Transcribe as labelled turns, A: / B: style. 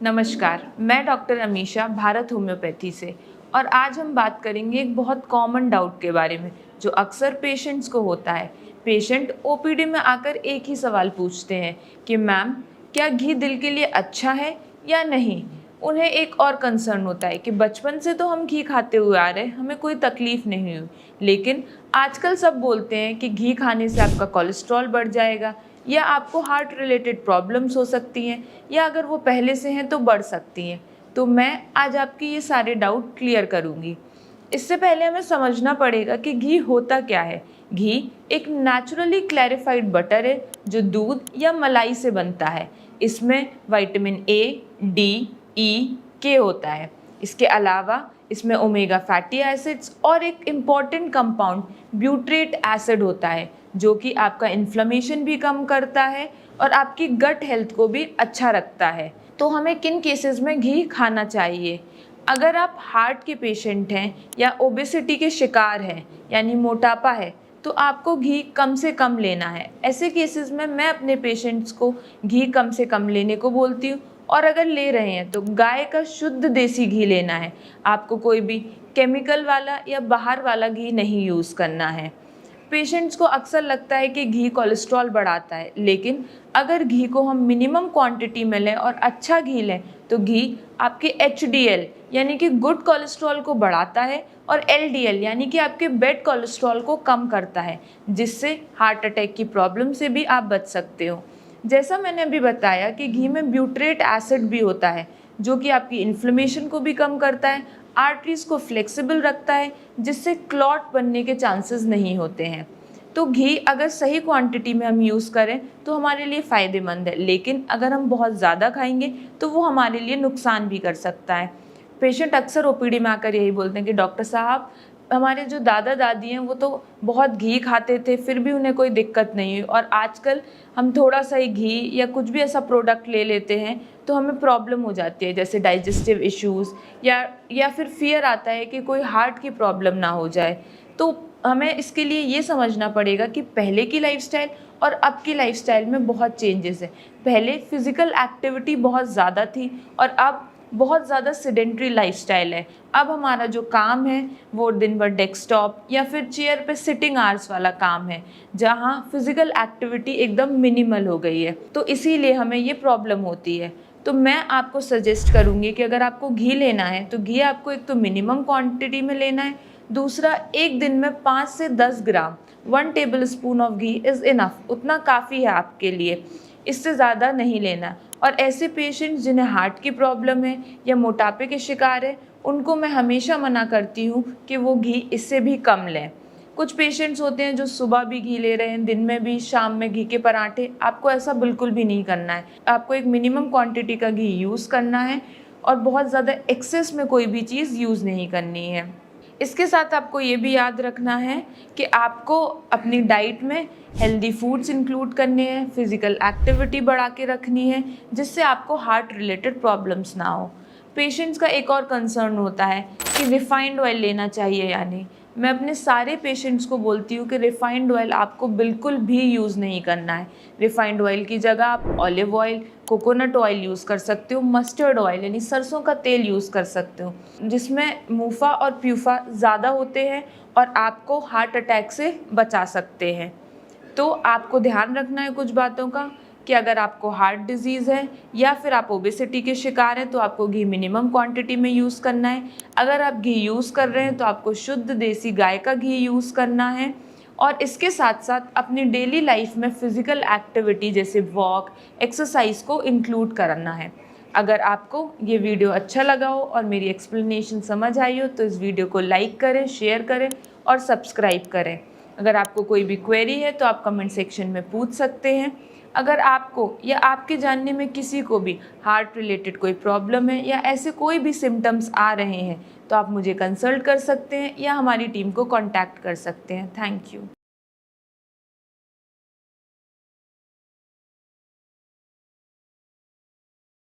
A: नमस्कार, मैं doctor Amisha Bharat homeopathy से। और आज हम बात करेंगे एक बहुत कॉमन डाउट के बारे में जो अक्सर पेशेंट्स को होता है। पेशेंट ओपीडी में आकर एक ही सवाल पूछते हैं कि मैम, क्या घी दिल के लिए अच्छा है या नहीं। उन्हें एक और कंसर्न होता है कि बचपन से तो हम घी खाते हुए आ रहे हैं, हमें कोई तकलीफ नहीं हुई, लेकिन आजकल सब बोलते हैं कि घी खाने से आपका कोलेस्ट्रॉल बढ़ जाएगा या आपको हार्ट रिलेटेड प्रॉब्लम्स हो सकती हैं, या अगर वो पहले से हैं तो बढ़ सकती हैं। तो मैं आज आपकी ये सारे डाउट क्लियर करूँगी। इससे पहले हमें समझना पड़ेगा कि घी होता क्या है। घी एक नेचुरली क्लैरिफाइड बटर है जो दूध या मलाई से बनता है। इसमें विटामिन ए, डी, ई, के होता है। इसके अलावा इसमें ओमेगा फैटी एसिड्स और एक इम्पॉर्टेंट कंपाउंड ब्यूट्रेट एसिड होता है जो कि आपका इन्फ्लेमेशन भी कम करता है और आपकी गट हेल्थ को भी अच्छा रखता है। तो हमें किन केसेस में घी खाना चाहिए? अगर आप हार्ट के पेशेंट हैं या ओबेसिटी के शिकार हैं यानी मोटापा है, तो आपको घी कम से कम लेना है। ऐसे केसेस में मैं अपने पेशेंट्स को घी कम से कम लेने को बोलती हूँ, और अगर ले रहे हैं तो गाय का शुद्ध देसी घी लेना है। आपको कोई भी केमिकल वाला या बाहर वाला घी नहीं यूज़ करना है। पेशेंट्स को अक्सर लगता है कि घी कोलेस्ट्रॉल बढ़ाता है, लेकिन अगर घी को हम मिनिमम क्वांटिटी में लें और अच्छा घी लें तो घी आपके एचडीएल यानी कि गुड कोलेस्ट्रॉल को बढ़ाता है और एलडीएल यानी कि आपके बैड कोलेस्ट्रॉल को कम करता है, जिससे हार्ट अटैक की प्रॉब्लम से भी आप बच सकते हो। जैसा मैंने अभी बताया कि घी में ब्यूट्रेट एसिड भी होता है जो कि आपकी इन्फ्लेमेशन को भी कम करता है, आर्टरीज को फ्लेक्सिबल रखता है, जिससे क्लॉट बनने के चांसेस नहीं होते हैं। तो घी अगर सही क्वांटिटी में हम यूज़ करें तो हमारे लिए फ़ायदेमंद है, लेकिन अगर हम बहुत ज़्यादा खाएंगे तो वो हमारे लिए नुकसान भी कर सकता है। पेशेंट अक्सर ओपीडी में आकर यही बोलते हैं कि डॉक्टर साहब, हमारे जो दादा दादी हैं वो तो बहुत घी खाते थे फिर भी उन्हें कोई दिक्कत नहीं हुई, और आजकल हम थोड़ा सा ही घी या कुछ भी ऐसा प्रोडक्ट ले लेते हैं तो हमें प्रॉब्लम हो जाती है, जैसे डाइजेस्टिव इश्यूज़ या फिर फियर आता है कि कोई हार्ट की प्रॉब्लम ना हो जाए। तो हमें इसके लिए ये समझना पड़ेगा कि पहले की लाइफ़स्टाइल और अब की लाइफ़स्टाइल में बहुत चेंजेस है। पहले फिज़िकल एक्टिविटी बहुत ज़्यादा थी और अब बहुत ज़्यादा सेडेंट्री लाइफ़स्टाइल है। अब हमारा जो काम है वो दिन भर डेस्कटॉप या फिर चेयर पे सिटिंग आवर्स वाला काम है, जहाँ फिज़िकल एक्टिविटी एकदम मिनिमल हो गई है। तो इसीलिए हमें ये प्रॉब्लम होती है। तो मैं आपको सजेस्ट करूँगी कि अगर आपको घी लेना है तो घी आपको एक तो मिनिमम क्वांटिटी में लेना है, दूसरा एक दिन में 5 से 10 ग्राम 1 table spoon of ghee is enough, उतना काफ़ी है आपके लिए, इससे ज़्यादा नहीं लेना। और ऐसे पेशेंट्स जिन्हें हार्ट की प्रॉब्लम है या मोटापे के शिकार है, उनको मैं हमेशा मना करती हूँ कि वो घी इससे भी कम लें। कुछ पेशेंट्स होते हैं जो सुबह भी घी ले रहे हैं, दिन में भी, शाम में घी के पराठे। आपको ऐसा बिल्कुल भी नहीं करना है। आपको एक मिनिमम क्वांटिटी का घी यूज़ करना है और बहुत ज़्यादा एक्सेस में कोई भी चीज़ यूज़ नहीं करनी है। इसके साथ आपको ये भी याद रखना है कि आपको अपनी डाइट में हेल्दी फूड्स इंक्लूड करने हैं, फिज़िकल एक्टिविटी बढ़ा के रखनी है, जिससे आपको हार्ट रिलेटेड प्रॉब्लम्स ना हो। पेशेंट्स का एक और कंसर्न होता है कि रिफाइंड ऑयल लेना चाहिए या नहीं। मैं अपने सारे पेशेंट्स को बोलती हूँ कि रिफाइंड ऑयल आपको बिल्कुल भी यूज़ नहीं करना है। रिफाइंड ऑयल की जगह आप olive oil, coconut oil use कर सकते हो, मस्टर्ड ऑयल यानी सरसों का तेल यूज़ कर सकते हो, जिसमें मुफा और प्यूफा ज़्यादा होते हैं और आपको हार्ट अटैक से बचा सकते हैं। तो आपको ध्यान रखना है कुछ बातों का कि अगर आपको हार्ट डिजीज़ है या फिर आप ओबेसिटी के शिकार हैं तो आपको घी मिनिमम क्वांटिटी में यूज़ करना है। अगर आप घी यूज़ कर रहे हैं तो आपको शुद्ध देसी गाय का घी यूज़ करना है, और इसके साथ साथ अपनी डेली लाइफ में फ़िज़िकल एक्टिविटी जैसे वॉक, एक्सरसाइज को इंक्लूड करना है। अगर आपको ये वीडियो अच्छा लगा हो और मेरी एक्सप्लेनेशन समझ आई हो तो इस वीडियो को लाइक करें, शेयर करें और सब्सक्राइब करें। अगर आपको कोई भी क्वेरी है तो आप कमेंट सेक्शन में पूछ सकते हैं। अगर आपको या आपके जानने में किसी को भी हार्ट रिलेटेड कोई प्रॉब्लम है या ऐसे कोई भी सिम्टम्स आ रहे हैं तो आप मुझे कंसल्ट कर सकते हैं या हमारी टीम को कॉन्टैक्ट कर सकते हैं। Thank you.